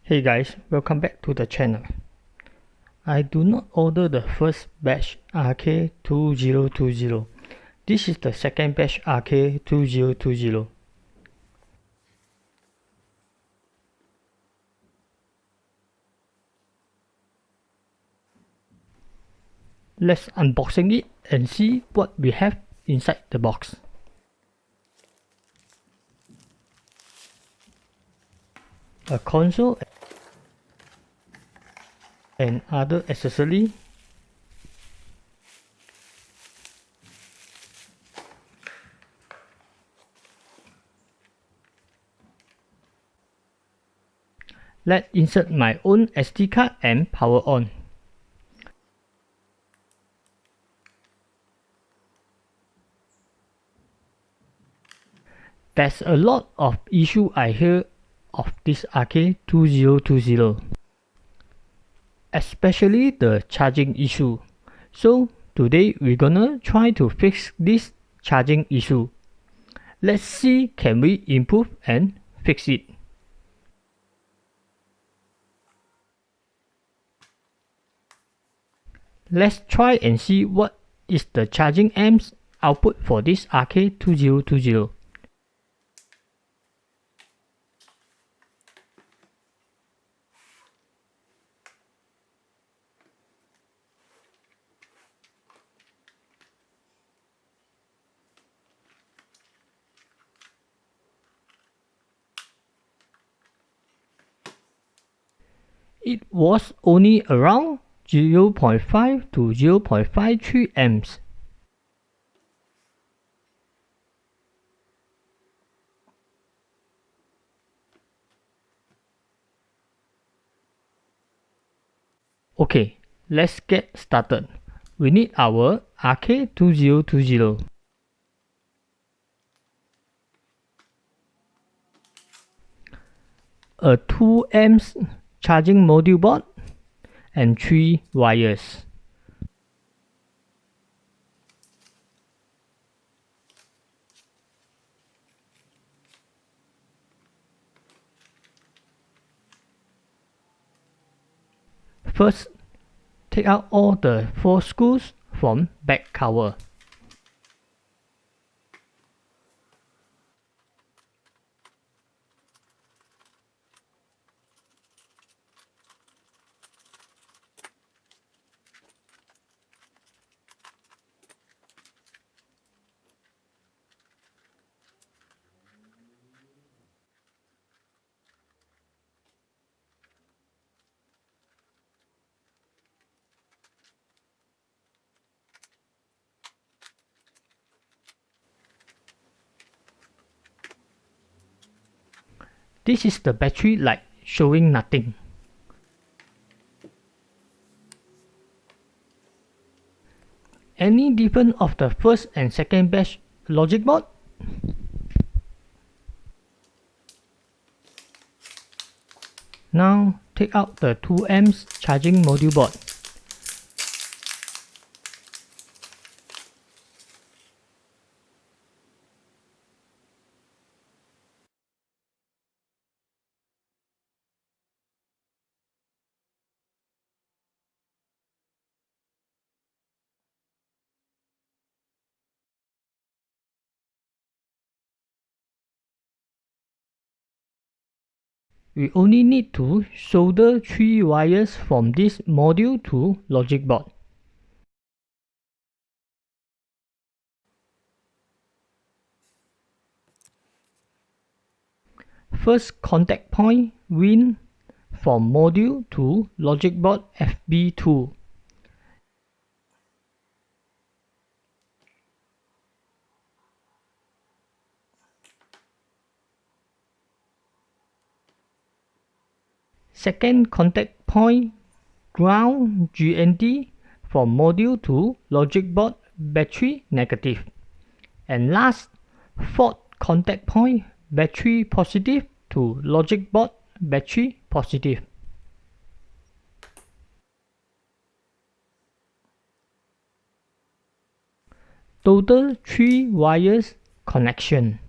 Hey guys, welcome back to the channel. I do not order the first batch RK2020. This is the second batch RK2020. Let's unboxing it and see what we have inside the box. A console and other accessory. Let's insert my own SD card and power on. There's a lot of issue I hear of this RK2020, especially the charging issue. So today we're gonna try to fix this charging issue. Let's see can we improve and fix it. Let's try and see what is the charging amps output for this RK2020. It was only around 0.5 to 0.53 amps. Okay, let's get started. We need our RK2020. A 2 amps charging module board and 3 wires. First, take out all the 4 screws from back cover. This is the battery light showing nothing. Any difference of the first and second batch logic board? Now take out the 2 amps charging module board. We only need to solder 3 wires from this module to logic board. First contact point win from module to logic board FB2. Second contact point ground GND from module to logic board battery negative. And last, fourth contact point battery positive to logic board battery positive. Total 3 wires connection.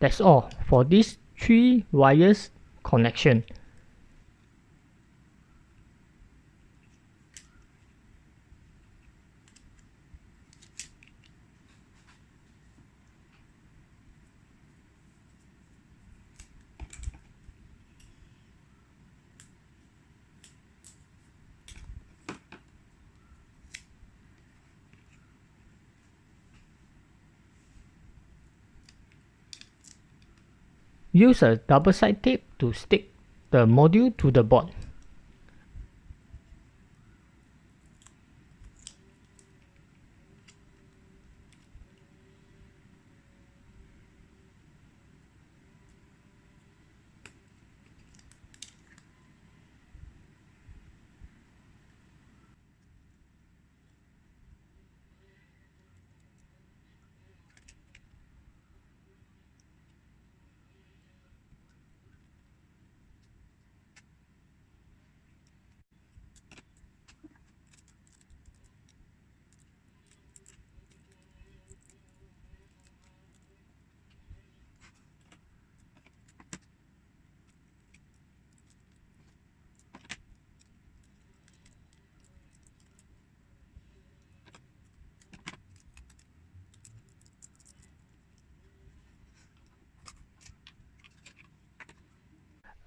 That's all for this 3 wires connection. Use a double-side tape to stick the module to the board.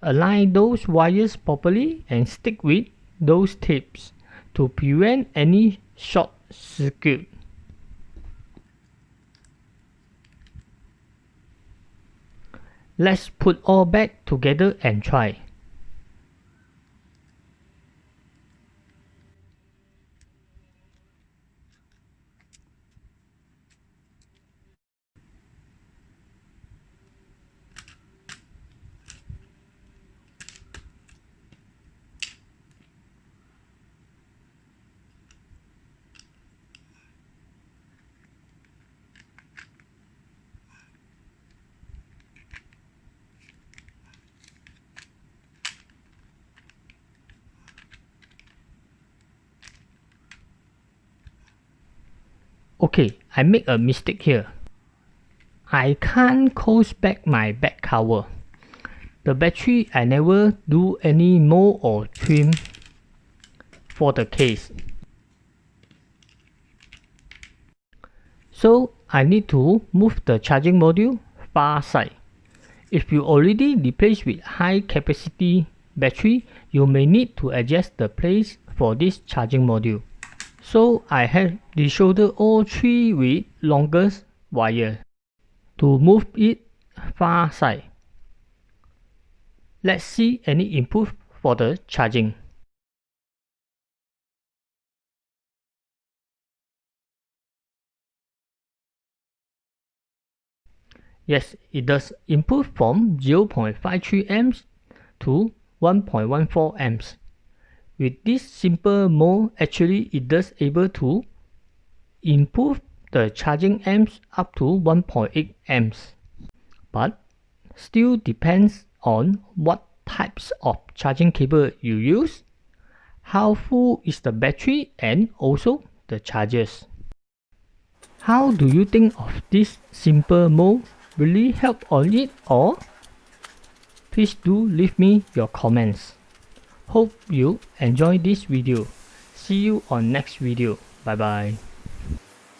Align those wires properly and stick with those tapes to prevent any short circuit. Let's put all back together and try. Okay, I make a mistake here. I can't close back my back cover. The battery I never do any mold or trim for the case. So I need to move the charging module far side. If you already replaced with high capacity battery, you may need to adjust the place for this charging module. So I have desoldered all 3 with longest wire to move it far side. Let's see any input for the charging. Yes, it does improve from 0.53 amps to 1.14 amps. With this simple mode, actually it does able to improve the charging amps up to 1.8 amps. But still depends on what types of charging cable you use, how full is the battery, and also the chargers. How do you think of this simple mode? Really help on it, or? Please do leave me your comments. Hope you enjoy this video. See you on next video. Bye bye.